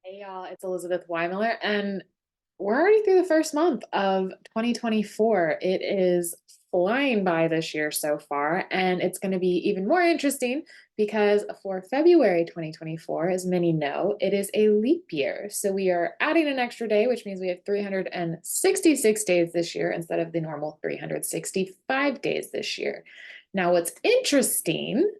Hey y'all, it's Elizabeth Weimiller, and we're already through the first month of 2024. It is flying by this year so far, and it's going to be even more interesting because for February 2024, as many know, it is a leap year. So we are adding an extra day, which means we have 366 days this year instead of the normal 365 days this year. Now, what's interesting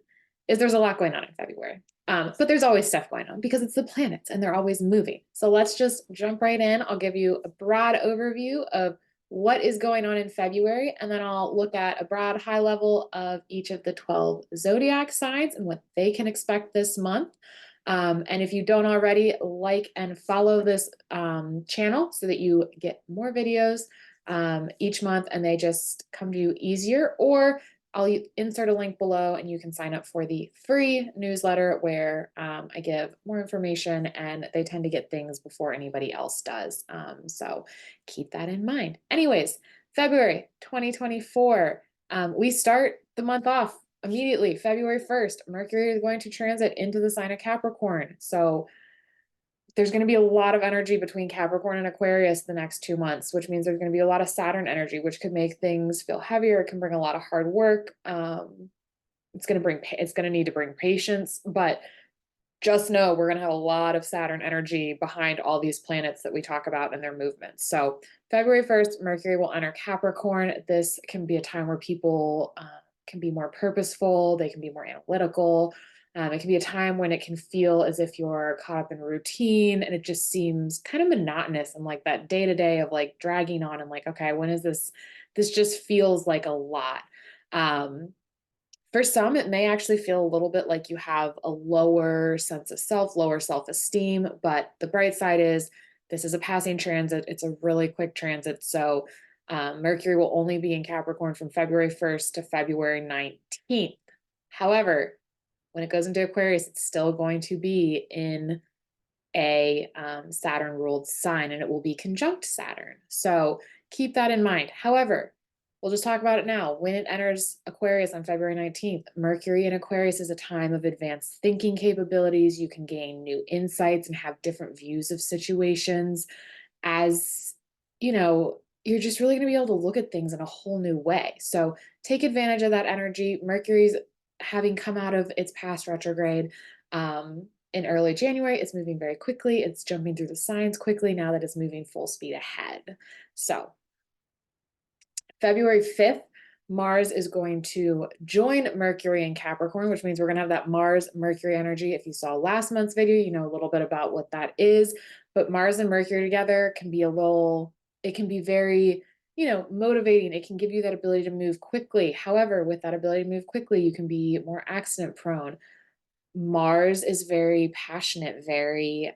is there's a lot going on in February. But there's always stuff going on because it's the planets and they're always moving. So let's just jump right in. I'll give you a broad overview of what is going on in February, and then I'll look at a broad high level of each of the 12 zodiac signs and what they can expect this month. And if you don't already, like and follow this channel so that you get more videos each month and they just come to you easier. Or I'll insert a link below and you can sign up for the free newsletter where I give more information and they tend to get things before anybody else does. So keep that in mind. Anyways, February 2024, we start the month off immediately. February 1st, Mercury is going to transit into the sign of Capricorn. So there's going to be a lot of energy between Capricorn and Aquarius the next 2 months, which means there's going to be a lot of Saturn energy, which could make things feel heavier. It can bring a lot of hard work. It's going to need to bring patience, but just know we're going to have a lot of Saturn energy behind all these planets that we talk about and their movements. So February 1st, Mercury will enter Capricorn. This can be a time where people can be more purposeful. They can be more analytical. It can be a time when it can feel as if you're caught up in routine and it just seems kind of monotonous and like that day to day of like dragging on and like, okay, when is this? This just feels like a lot. For some, it may actually feel a little bit like you have a lower sense of self, lower self-esteem, but the bright side is this is a passing transit. It's a really quick transit. So Mercury will only be in Capricorn from February 1st to February 19th. However, when it goes into Aquarius, it's still going to be in a Saturn ruled sign and it will be conjunct Saturn. So keep that in mind. However, we'll just talk about it now. When it enters Aquarius on February 19th, Mercury in Aquarius is a time of advanced thinking capabilities. You can gain new insights and have different views of situations. As you know, you're just really going to be able to look at things in a whole new way. So take advantage of that energy. Mercury's having come out of its past retrograde. In early January, it's moving very quickly. It's jumping through the signs quickly now that it's moving full speed ahead. So February 5th, Mars is going to join Mercury in Capricorn, which means we're going to have that Mars-Mercury energy. If you saw last month's video, you know a little bit about what that is. But Mars and Mercury together can be it can be very, motivating. It can give you that ability to move quickly. However, with that ability to move quickly, you can be more accident prone. Mars is very passionate, very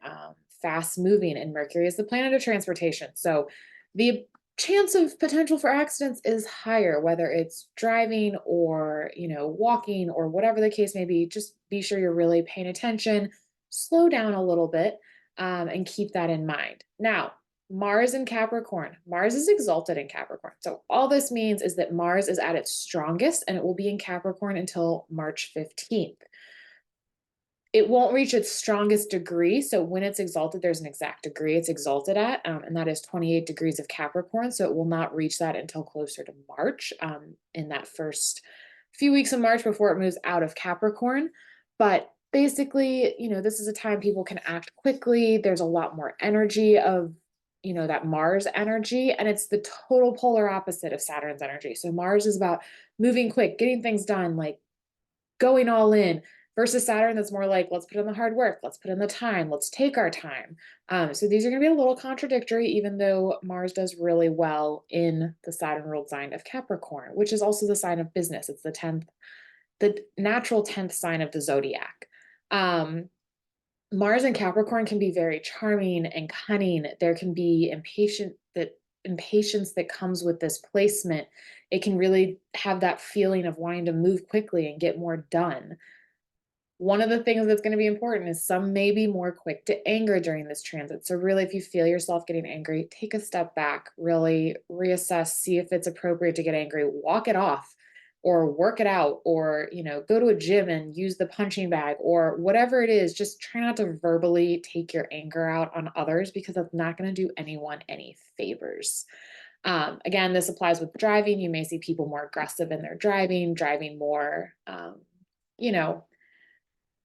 fast moving, and Mercury is the planet of transportation. So the chance of potential for accidents is higher, whether it's driving or, walking or whatever the case may be. Just be sure you're really paying attention, slow down a little bit, and keep that in mind. Now, Mars in Capricorn. Mars is exalted in Capricorn. So all this means is that Mars is at its strongest and it will be in Capricorn until March 15th. It won't reach its strongest degree. So when it's exalted, there's an exact degree it's exalted at, and that is 28 degrees of Capricorn. So it will not reach that until closer to March, in that first few weeks of March before it moves out of Capricorn. But basically, this is a time people can act quickly. There's a lot more energy of, that Mars energy, and it's the total polar opposite of Saturn's energy. So Mars is about moving quick, getting things done, like going all in, versus Saturn that's more like, let's put in the hard work, let's put in the time, let's take our time. So these are going to be a little contradictory, even though Mars does really well in the Saturn ruled sign of Capricorn, which is also the sign of business. It's the natural 10th sign of the zodiac. Mars and Capricorn can be very charming and cunning. There can be impatience that comes with this placement. It can really have that feeling of wanting to move quickly and get more done. One of the things that's going to be important is some may be more quick to anger during this transit. So really, if you feel yourself getting angry, take a step back, really reassess, see if it's appropriate to get angry, walk it off. or work it out, or, go to a gym and use the punching bag, or whatever it is. Just try not to verbally take your anger out on others, because that's not going to do anyone any favors. Again, this applies with driving. You may see people more aggressive in their driving more, you know,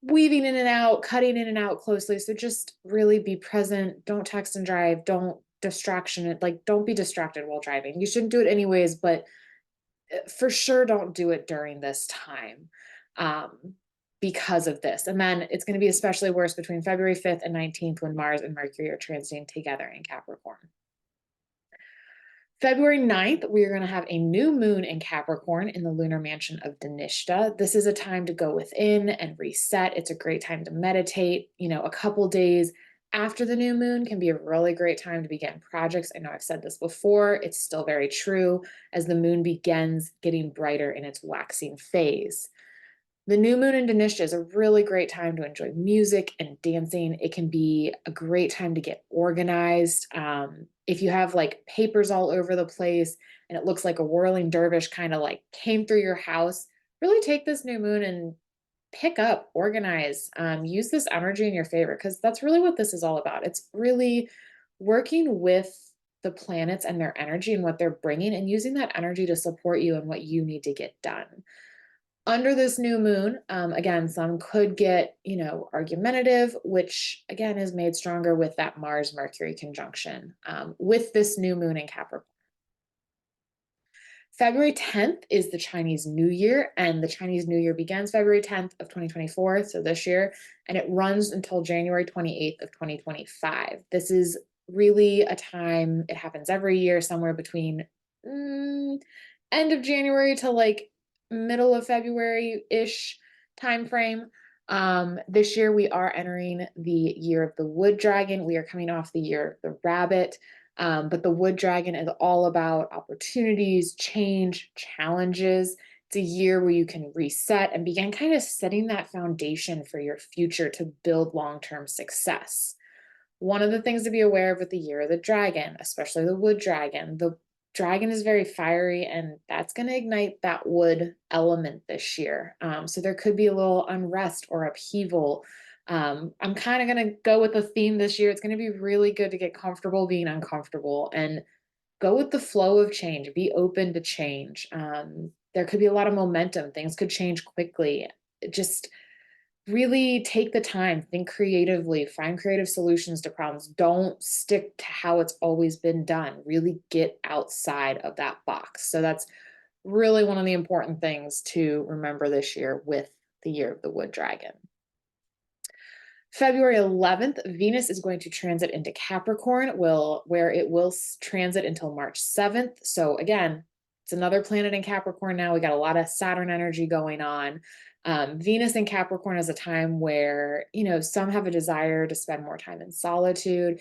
weaving in and out, cutting in and out closely. So just really be present. Don't text and drive. Don't be distracted while driving. You shouldn't do it anyways, but for sure don't do it during this time, um, because of this. And then it's going to be especially worse between February 5th and 19th, when Mars and Mercury are transiting together in Capricorn. February 9th, we are going to have a new moon in Capricorn in the lunar mansion of Dhanishta. This is a time to go within and reset. It's a great time to meditate. A couple days after the new moon can be a really great time to begin projects. I know I've said this before. It's still very true as the moon begins getting brighter in its waxing phase. The new moon in Dhanishta is a really great time to enjoy music and dancing. It can be a great time to get organized. If you have like papers all over the place and it looks like a whirling dervish kind of like came through your house, really take this new moon and pick up, organize, use this energy in your favor, because that's really what this is all about. It's really working with the planets and their energy and what they're bringing, and using that energy to support you and what you need to get done. Under this new moon, again, some could get, argumentative, which again is made stronger with that Mars Mercury conjunction, with this new moon in Capricorn. February 10th is the Chinese New Year, and the Chinese New Year begins February 10th of 2024, so this year, and it runs until January 28th of 2025. This is really a time, it happens every year, somewhere between end of January to like middle of February-ish time frame. This year we are entering the year of the wood dragon. We are coming off the year of the rabbit. But the wood dragon is all about opportunities, change, challenges. It's a year where you can reset and begin kind of setting that foundation for your future to build long-term success. One of the things to be aware of with the year of the dragon, especially the wood dragon, the dragon is very fiery, and that's going to ignite that wood element this year. So there could be a little unrest or upheaval. I'm kind of going to go with the theme this year. It's going to be really good to get comfortable being uncomfortable and go with the flow of change. Be open to change. There could be a lot of momentum. Things could change quickly. Just really take the time, think creatively, find creative solutions to problems. Don't stick to how it's always been done. Really get outside of that box. So that's really one of the important things to remember this year with the year of the wood dragon. February 11th, Venus is going to transit into Capricorn, where it will transit until March 7th. So again, it's another planet in Capricorn now. We got a lot of Saturn energy going on. Venus in Capricorn is a time where, some have a desire to spend more time in solitude.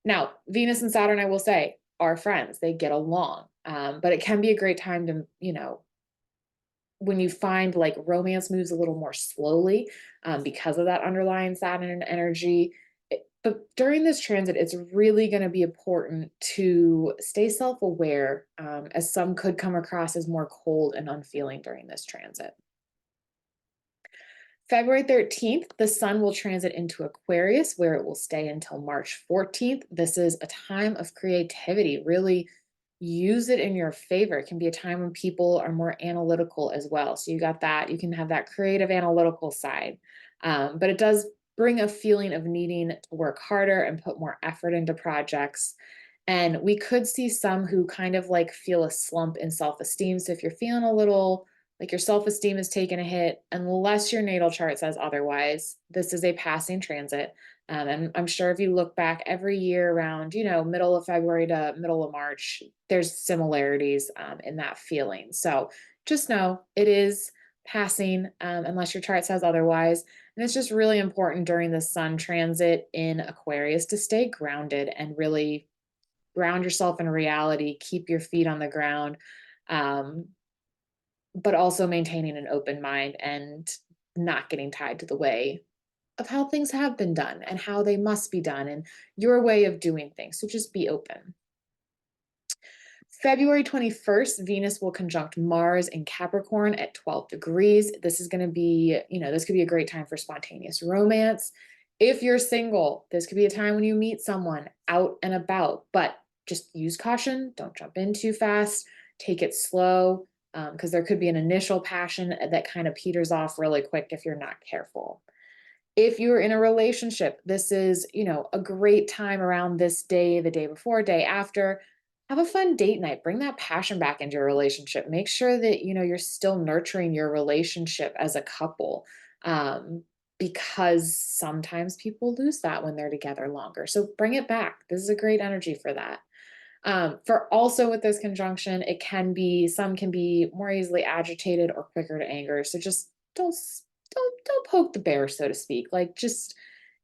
Now, Venus and Saturn, I will say, are friends. They get along. But it can be a great time to, when you find like romance moves a little more slowly, because of that underlying Saturn energy. But during this transit, it's really going to be important to stay self-aware, as some could come across as more cold and unfeeling during this transit. February 13th, the sun will transit into Aquarius, where it will stay until March 14th. This is a time of creativity. Really use it in your favor. It can be a time when people are more analytical as well. So you got that, you can have that creative analytical side. But it does bring a feeling of needing to work harder and put more effort into projects. And we could see some who kind of like feel a slump in self-esteem. So if you're feeling a little like your self-esteem is taking a hit, unless your natal chart says otherwise, this is a passing transit. And I'm sure if you look back every year around, middle of February to middle of March, there's similarities in that feeling. So just know it is passing, unless your chart says otherwise. And it's just really important during the sun transit in Aquarius to stay grounded and really ground yourself in reality, keep your feet on the ground. But also maintaining an open mind and not getting tied to the way of how things have been done and how they must be done and your way of doing things. So just be open. February 21st, Venus will conjunct Mars in Capricorn at 12 degrees. This is going to be, this could be a great time for spontaneous romance. If you're single, this could be a time when you meet someone out and about, but just use caution. Don't jump in too fast. Take it slow, because there could be an initial passion that kind of peters off really quick if you're not careful. If you're in a relationship, this is, a great time around this day, the day before, day after. Have a fun date night. Bring that passion back into your relationship. Make sure that, you're still nurturing your relationship as a couple. Because sometimes people lose that when they're together longer. So bring it back. This is a great energy for that. For also with this conjunction, some can be more easily agitated or quicker to anger. So just don't poke the bear, so to speak. Like, just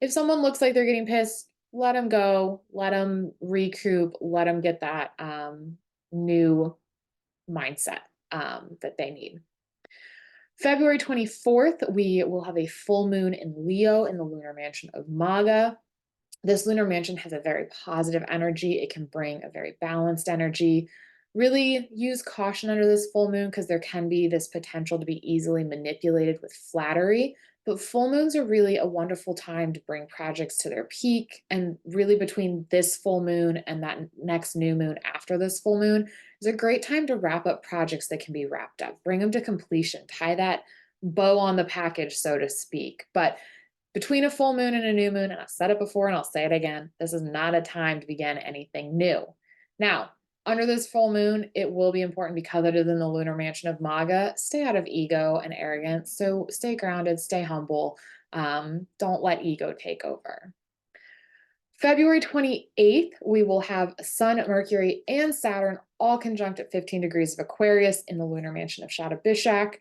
if someone looks like they're getting pissed, let them go, let them recoup, let them get that new mindset that they need. February 24th, we will have a full moon in Leo in the lunar mansion of Maga. This lunar mansion has a very positive energy. It can bring a very balanced energy. Really use caution under this full moon because there can be this potential to be easily manipulated with flattery. But full moons are really a wonderful time to bring projects to their peak. And really, between this full moon and that next new moon after this full moon, is a great time to wrap up projects that can be wrapped up. Bring them to completion. Tie that bow on the package, so to speak. But between a full moon and a new moon, and I've said it before and I'll say it again, this is not a time to begin anything new. Now, under this full moon, it will be important because it is in the lunar mansion of Maga. Stay out of ego and arrogance. So stay grounded, stay humble. Don't let ego take over. February 28th, we will have Sun, Mercury, and Saturn all conjunct at 15 degrees of Aquarius in the lunar mansion of Shadowbishak.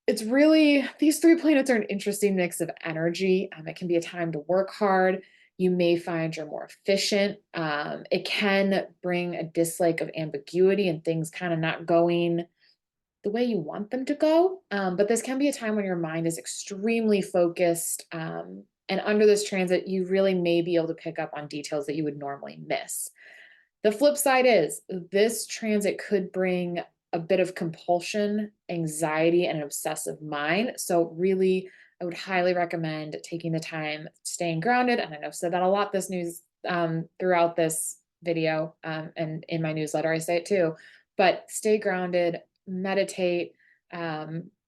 It's really, these three planets are an interesting mix of energy. It can be a time to work hard. You may find you're more efficient. It can bring a dislike of ambiguity and things kind of not going the way you want them to go. But this can be a time when your mind is extremely focused. And under this transit, you really may be able to pick up on details that you would normally miss. The flip side is this transit could bring a bit of compulsion, anxiety, and an obsessive mind. So really, I would highly recommend taking the time, staying grounded. And I know I've said that a lot throughout this video, and in my newsletter, I say it too, but stay grounded, meditate,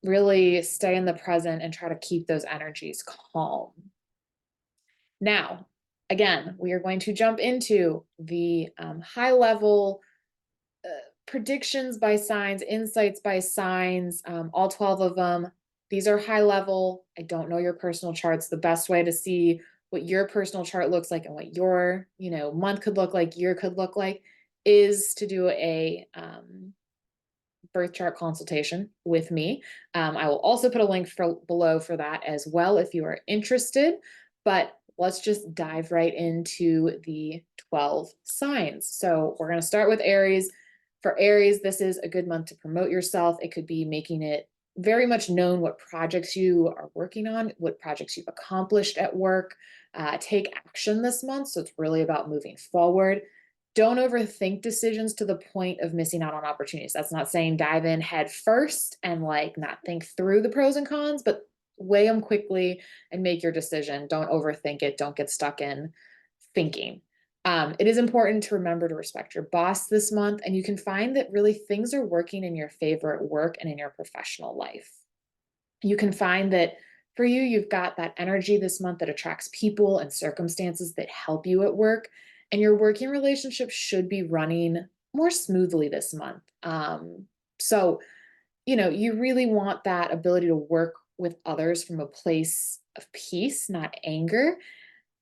really stay in the present and try to keep those energies calm. Now, again, we are going to jump into the high level predictions by signs, insights by signs, all 12 of them. These are high level. I don't know your personal charts. The best way to see what your personal chart looks like and what your, month could look like, year could look like, is to do a birth chart consultation with me. I will also put a link below for that as well if you are interested. But let's just dive right into the 12 signs. So we're going to start with Aries. For Aries, this is a good month to promote yourself. It could be making it very much known what projects you are working on, what projects you've accomplished at work. Take action this month. So it's really about moving forward. Don't overthink decisions to the point of missing out on opportunities. That's not saying dive in head first and not think through the pros and cons, but weigh them quickly and make your decision. Don't overthink it. Don't get stuck in thinking. It is important to remember to respect your boss this month, and you can find that really things are working in your favor at work and in your professional life. You can find that for you, you've got that energy this month that attracts people and circumstances that help you at work, and your working relationship should be running more smoothly this month. So, you really want that ability to work with others from a place of peace, not anger.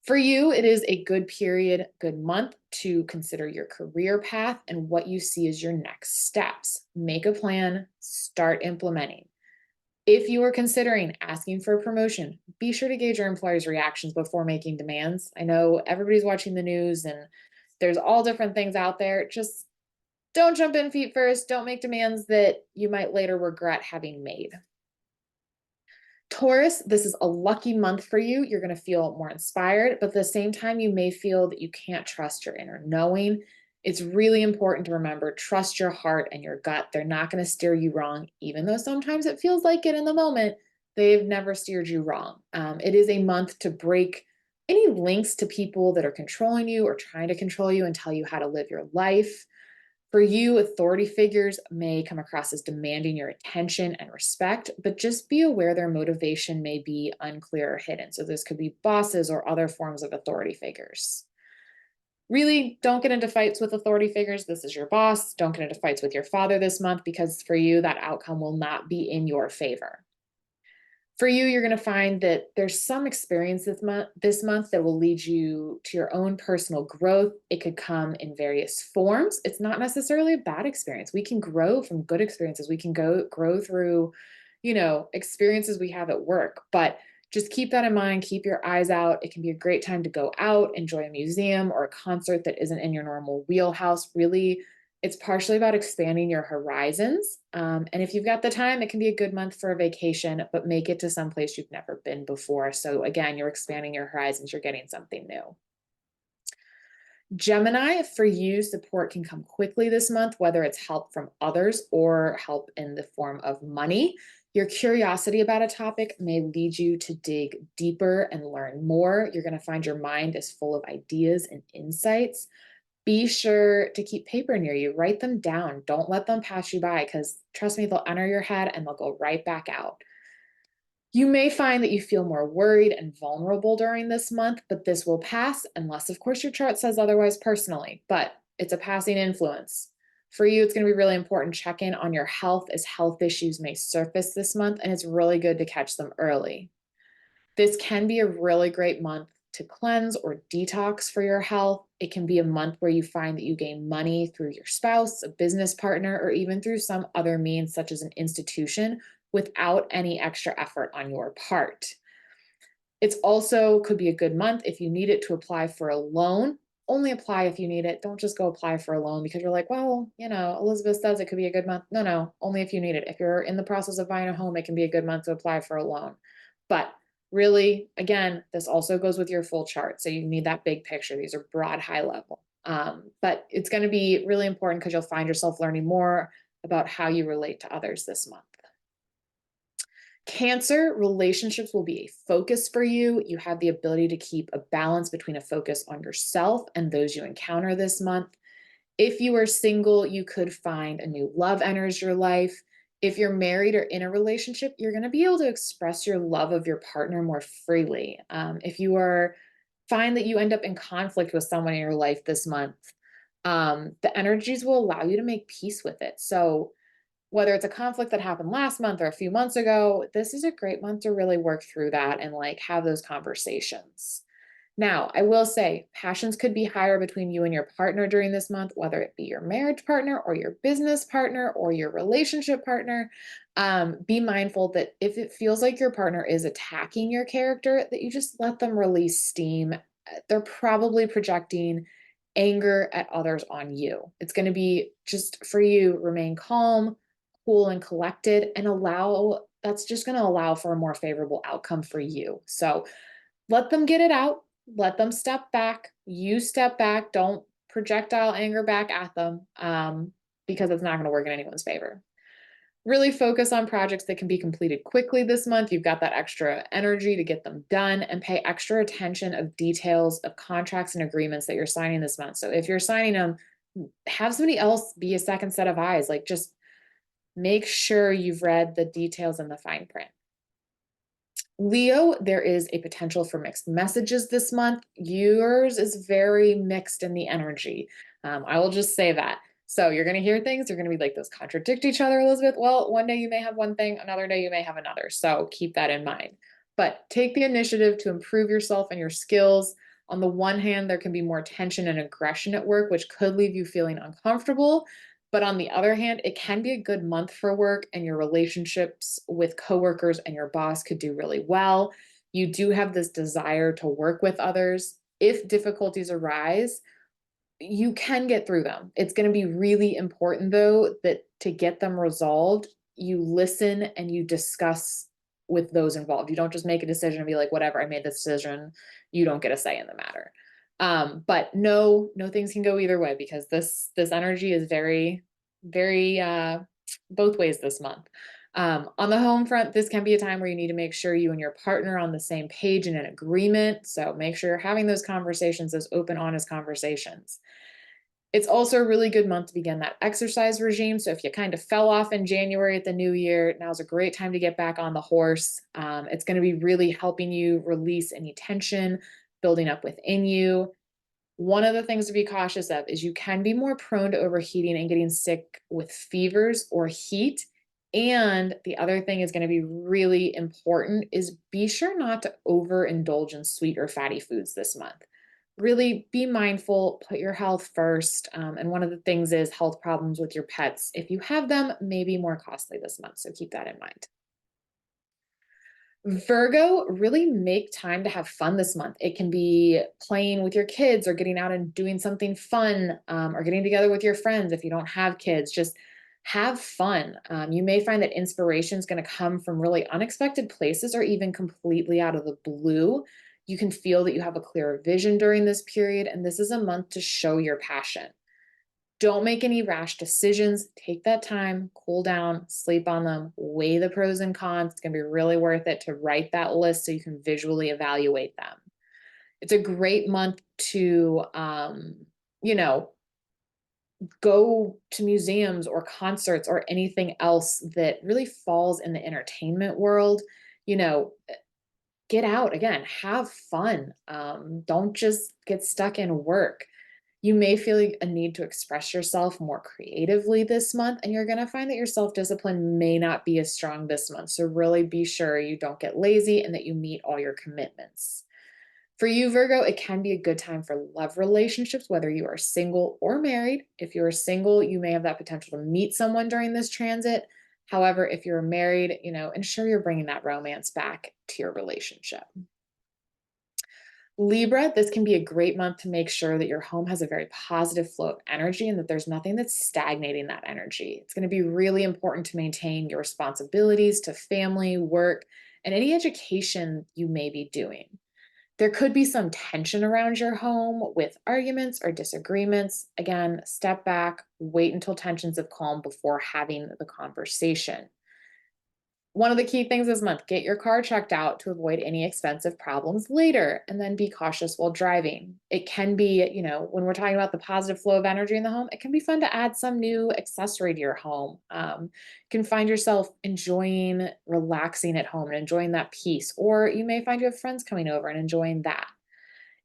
For you, it is a good period, good month to consider your career path and what you see as your next steps. Make a plan, start implementing. If you are considering asking for a promotion, be sure to gauge your employer's reactions before making demands. I know everybody's watching the news and there's all different things out there. Just don't jump in feet first. Don't make demands that you might later regret having made. Taurus, this is a lucky month for you. You're going to feel more inspired, but at the same time, you may feel that you can't trust your inner knowing. It's really important to remember, trust your heart and your gut. They're not going to steer you wrong, even though sometimes it feels like it in the moment. They've never steered you wrong. It is a month to break any links to people that are controlling you or trying to control you and tell you how to live your life. For you, authority figures may come across as demanding your attention and respect, but just be aware their motivation may be unclear or hidden. So this could be bosses or other forms of authority figures. Really, don't get into fights with authority figures. This is your boss. Don't get into fights with your father this month, because for you, that outcome will not be in your favor. For you, you're going to find that there's some experience this month that will lead you to your own personal growth. It could come in various forms. It's not necessarily a bad experience. We can grow from good experiences. We can grow through, experiences we have at work. But just keep that in mind. Keep your eyes out. It can be a great time to go out, enjoy a museum or a concert that isn't in your normal wheelhouse. Really, it's partially about expanding your horizons. And if you've got the time, it can be a good month for a vacation, but make it to some place you've never been before. So again, you're expanding your horizons, you're getting something new. Gemini, for you, support can come quickly this month, whether it's help from others or help in the form of money. Your curiosity about a topic may lead you to dig deeper and learn more. You're going to find your mind is full of ideas and insights. Be sure to keep paper near you. Write them down. Don't let them pass you by, because trust me, they'll enter your head and they'll go right back out. You may find that you feel more worried and vulnerable during this month, but this will pass, unless, of course, your chart says otherwise personally, but it's a passing influence. For you, it's going to be really important to check in on your health, as health issues may surface this month, and it's really good to catch them early. This can be a really great month to cleanse or detox for your health. It can be a month where you find that you gain money through your spouse, a business partner, or even through some other means, such as an institution, without any extra effort on your part. It's also could be a good month if you need it to apply for a loan. Only apply if you need it. Don't just go apply for a loan because you're like, well, Elizabeth says it could be a good month. No, only if you need it. If you're in the process of buying a home, it can be a good month to apply for a loan. But really, again, this also goes with your full chart. So you need that big picture. These are broad, high level. But it's going to be really important because you'll find yourself learning more about how you relate to others this month. Cancer, relationships will be a focus for you. You have the ability to keep a balance between a focus on yourself and those you encounter this month. If you are single, you could find a new love enters your life. If you're married or in a relationship, you're going to be able to express your love of your partner more freely. If you find that you end up in conflict with someone in your life this month, the energies will allow you to make peace with it. So whether it's a conflict that happened last month or a few months ago, this is a great month to really work through that and have those conversations. Now, I will say passions could be higher between you and your partner during this month, whether it be your marriage partner or your business partner or your relationship partner. Be mindful that if it feels like your partner is attacking your character, that you just let them release steam. They're probably projecting anger at others on you. It's going to be just for you, remain calm, cool, and collected, and that's just going to allow for a more favorable outcome for you. So let them get it out. Let them step back. You step back. Don't projectile anger back at them, because it's not going to work in anyone's favor. Really focus on projects that can be completed quickly this month. You've got that extra energy to get them done, and pay extra attention of details of contracts and agreements that you're signing this month. So if you're signing them, have somebody else be a second set of eyes. Just make sure you've read the details in the fine print. Leo, there is a potential for mixed messages this month. Yours is very mixed in the energy. I will just say that. So you're going to hear things, you're going to be like, those contradict each other, Elizabeth. Well, one day you may have one thing, another day you may have another. So keep that in mind. But take the initiative to improve yourself and your skills. On the one hand, there can be more tension and aggression at work, which could leave you feeling uncomfortable. But on the other hand, it can be a good month for work, and your relationships with coworkers and your boss could do really well. You do have this desire to work with others. If difficulties arise, you can get through them. It's going to be really important, though, that to get them resolved, you listen and you discuss with those involved. You don't just make a decision and be like, whatever, I made this decision. You don't get a say in the matter. But no things can go either way because this energy is very both ways this month. On the home front, this can be a time where you need to make sure you and your partner are on the same page and in agreement. So make sure you're having those conversations, those open, honest conversations. It's also a really good month to begin that exercise regime. So if you kind of fell off in January at the new year, now's a great time to get back on the horse. It's going to be really helping you release any tension building up within you. One of the things to be cautious of is you can be more prone to overheating and getting sick with fevers or heat. And the other thing is going to be really important is be sure not to overindulge in sweet or fatty foods this month. Really be mindful, put your health first. And one of the things is health problems with your pets. If you have them, may be more costly this month. So keep that in mind. Virgo, really make time to have fun this month. It can be playing with your kids or getting out and doing something fun, or getting together with your friends if you don't have kids. Just have fun. You may find that inspiration is going to come from really unexpected places or even completely out of the blue. You can feel that you have a clearer vision during this period, and this is a month to show your passion. Don't make any rash decisions. Take that time, cool down, sleep on them, weigh the pros and cons. It's going to be really worth it to write that list so you can visually evaluate them. It's a great month to, you know, go to museums or concerts or anything else that really falls in the entertainment world. You know, get out again, have fun. Don't just get stuck in work. You may feel a need to express yourself more creatively this month, and you're going to find that your self discipline may not be as strong this month. So, really be sure you don't get lazy and that you meet all your commitments. For you, Virgo, it can be a good time for love relationships, whether you are single or married. If you are single, you may have that potential to meet someone during this transit. However, if you're married, ensure you're bringing that romance back to your relationship. Libra, this can be a great month to make sure that your home has a very positive flow of energy and that there's nothing that's stagnating that energy. It's going to be really important to maintain your responsibilities to family, work, and any education you may be doing. There could be some tension around your home with arguments or disagreements. Again, step back, wait until tensions have calmed before having the conversation. One of the key things this month, get your car checked out to avoid any expensive problems later, and then be cautious while driving. It can be, when we're talking about the positive flow of energy in the home, it can be fun to add some new accessory to your home. You can find yourself enjoying relaxing at home and enjoying that peace, or you may find you have friends coming over and enjoying that.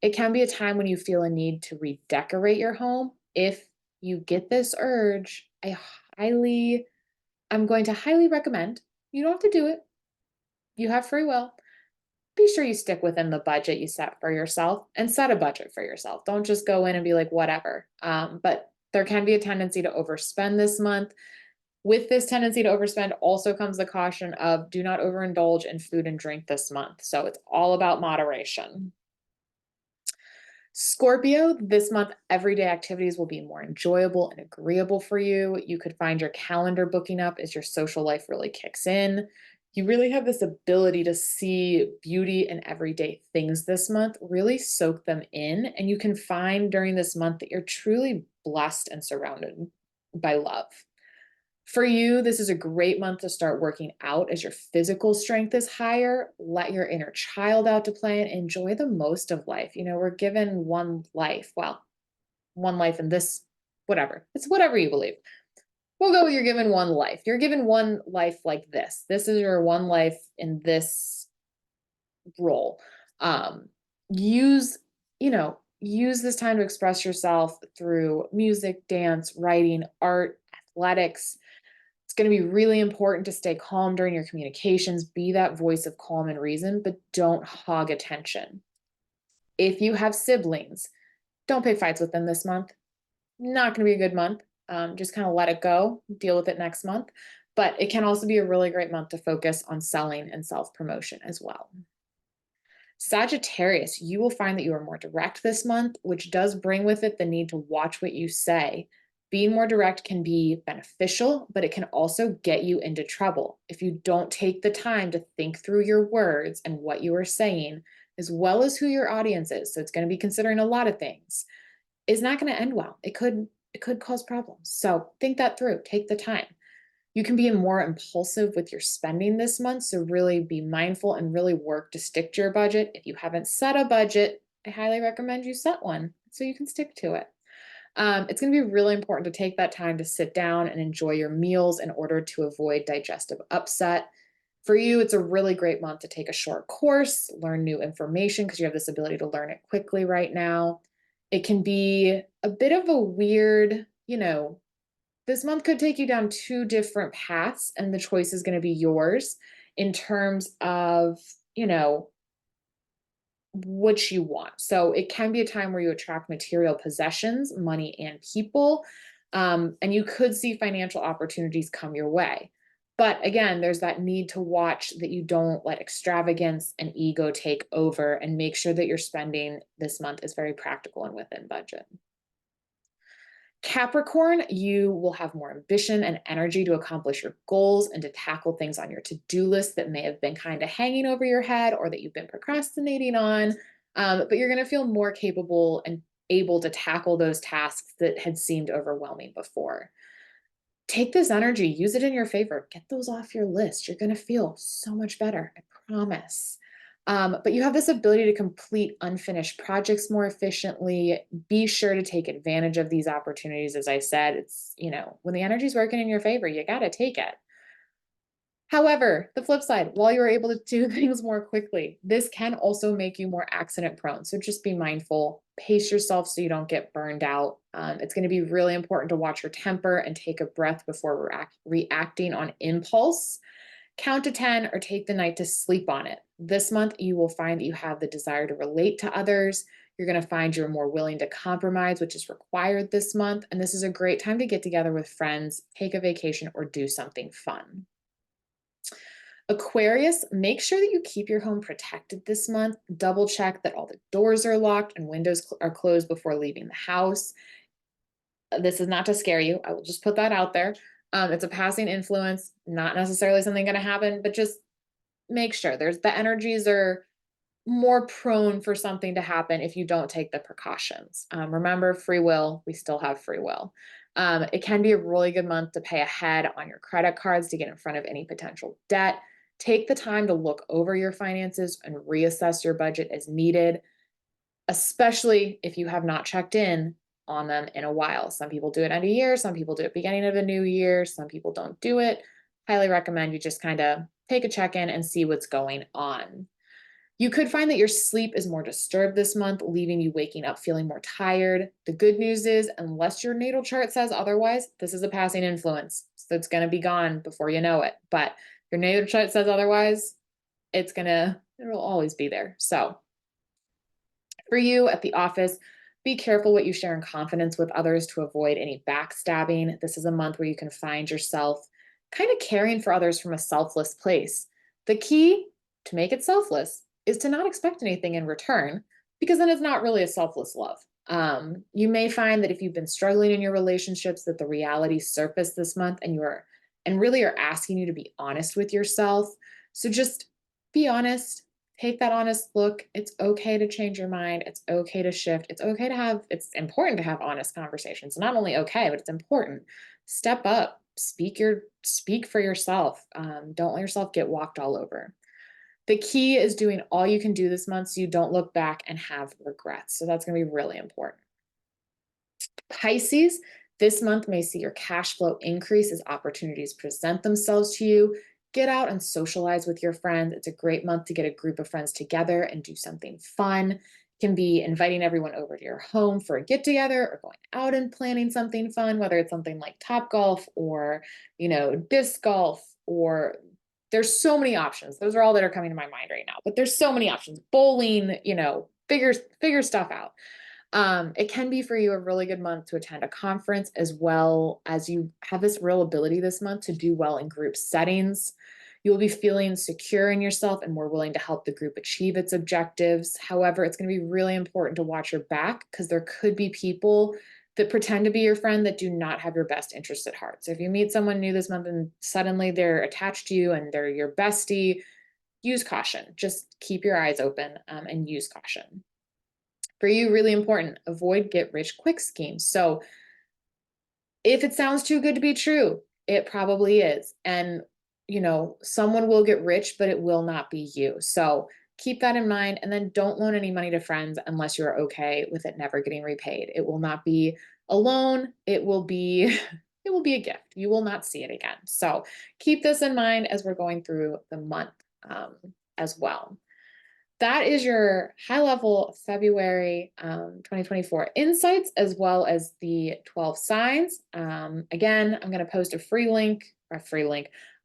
It can be a time when you feel a need to redecorate your home. If you get this urge, I'm going to highly recommend. You don't have to do it. You have free will. Be sure you stick within the budget you set for yourself and set a budget for yourself. Don't just go in and be like, whatever. But there can be a tendency to overspend this month. With this tendency to overspend also comes the caution of do not overindulge in food and drink this month. So it's all about moderation. Scorpio, this month, everyday activities will be more enjoyable and agreeable for you. You could find your calendar booking up as your social life really kicks in. You really have this ability to see beauty in everyday things this month, really soak them in. And you can find during this month that you're truly blessed and surrounded by love. For you, this is a great month to start working out as your physical strength is higher. Let your inner child out to play and enjoy the most of life. We're given one life. Well, one life in this, whatever. It's whatever you believe. We'll go with you're given one life. You're given one life like this. This is your one life in this role. Use, use this time to express yourself through music, dance, writing, art, athletics. It's going to be really important to stay calm during your communications, be that voice of calm and reason, but don't hog attention. If you have siblings, don't pick fights with them this month. Not going to be a good month. Just kind of let it go, deal with it next month. But it can also be a really great month to focus on selling and self-promotion as well. Sagittarius, you will find that you are more direct this month, which does bring with it the need to watch what you say. Being more direct can be beneficial, but it can also get you into trouble. If you don't take the time to think through your words and what you are saying, as well as who your audience is, so it's going to be considering a lot of things, is not going to end well. It could cause problems. So think that through. Take the time. You can be more impulsive with your spending this month, so really be mindful and really work to stick to your budget. If you haven't set a budget, I highly recommend you set one so you can stick to it. It's going to be really important to take that time to sit down and enjoy your meals in order to avoid digestive upset. For you, it's a really great month to take a short course, learn new information because you have this ability to learn it quickly right now. It can be a bit of a weird, this month could take you down two different paths, and the choice is going to be yours in terms of, you know, what you want. So it can be a time where you attract material possessions, money, and people. And you could see financial opportunities come your way. But again, there's that need to watch that you don't let extravagance and ego take over, and make sure that your spending this month is very practical and within budget. Capricorn, you will have more ambition and energy to accomplish your goals and to tackle things on your to-do list that may have been kind of hanging over your head or that you've been procrastinating on. But you're going to feel more capable and able to tackle those tasks that had seemed overwhelming before. Take this energy, use it in your favor, get those off your list. You're going to feel so much better, I promise. But you have this ability to complete unfinished projects more efficiently. Be sure to take advantage of these opportunities. As I said, it's, when the energy's working in your favor, you got to take it. However, the flip side, while you're able to do things more quickly, this can also make you more accident prone. So just be mindful, pace yourself so you don't get burned out. It's going to be really important to watch your temper and take a breath before reacting on impulse. Count to 10 or take the night to sleep on it. This month, you will find that you have the desire to relate to others. You're going to find you're more willing to compromise, which is required this month. And this is a great time to get together with friends, take a vacation, or do something fun. Aquarius, make sure that you keep your home protected this month. Double check that all the doors are locked and windows are closed before leaving the house. This is not to scare you. I will just put that out there. It's a passing influence, not necessarily something going to happen, but just make sure the energies are more prone for something to happen if you don't take the precautions. Remember, free will, we still have free will. It can be a really good month to pay ahead on your credit cards to get in front of any potential debt. Take the time to look over your finances and reassess your budget as needed, especially if you have not checked in on them in a while. Some people do it end of year, some people do it beginning of a new year, some people don't do it. Highly recommend you just kind of take a check-in and see what's going on. You could find that your sleep is more disturbed this month, leaving you waking up feeling more tired. The good news is, unless your natal chart says otherwise, this is a passing influence. So it's going to be gone before you know it. But if your natal chart says otherwise, it'll always be there. So for you at the office, be careful what you share in confidence with others to avoid any backstabbing. This is a month where you can find yourself kind of caring for others from a selfless place. The key to make it selfless is to not expect anything in return, because then it's not really a selfless love. You may find that if you've been struggling in your relationships, that the reality surfaced this month and really are asking you to be honest with yourself. So just be honest, take that honest look. It's okay to change your mind. It's okay to shift. It's important to have honest conversations. Not only okay, but it's important. Step up, speak for yourself. Don't let yourself get walked all over. The key is doing all you can do this month so you don't look back and have regrets. So that's going to be really important. Pisces, this month may see your cash flow increase as opportunities present themselves to you. Get out and socialize with your friends. It's a great month to get a group of friends together and do something fun. It can be inviting everyone over to your home for a get together, or going out and planning something fun, whether it's something like Topgolf or, disc golf, or there's so many options. Those are all that are coming to my mind right now, but there's so many options. Bowling, figure stuff out. It can be for you a really good month to attend a conference, as well as you have this real ability this month to do well in group settings. You will be feeling secure in yourself and more willing to help the group achieve its objectives. However, it's going to be really important to watch your back, because there could be people that pretend to be your friend that do not have your best interest at heart. So if you meet someone new this month and suddenly they're attached to you and they're your bestie, use caution. Just keep your eyes open and use caution. For you, really important, avoid get rich quick schemes. So if it sounds too good to be true, it probably is. And, someone will get rich, but it will not be you. So keep that in mind. And then don't loan any money to friends unless you're okay with it never getting repaid. It will not be a loan. It will be, it will be a gift. You will not see it again. So keep this in mind as we're going through the month as well. That is your high level February 2024 insights, as well as the 12 signs. Again, I'm going to post a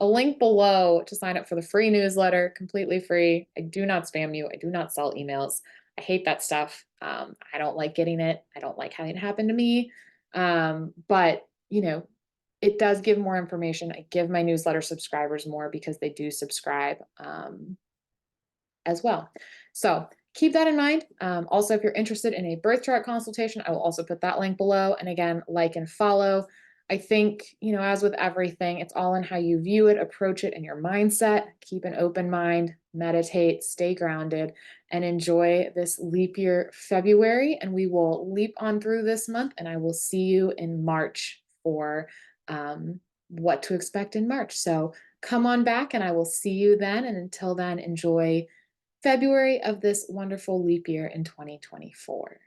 link below to sign up for the free newsletter, completely free. I do not spam you. I do not sell emails. I hate that stuff. I don't like getting it. I don't like having it happen to me. But it does give more information. I give my newsletter subscribers more because they do subscribe. As well. So keep that in mind. Also, if you're interested in a birth chart consultation, I will also put that link below. And again, like and follow. I think, as with everything, it's all in how you view it, approach it, and your mindset. Keep an open mind, meditate, stay grounded, and enjoy this leap year February. And we will leap on through this month, and I will see you in March for what to expect in March. So come on back, and I will see you then. And until then, enjoy February of this wonderful leap year in 2024.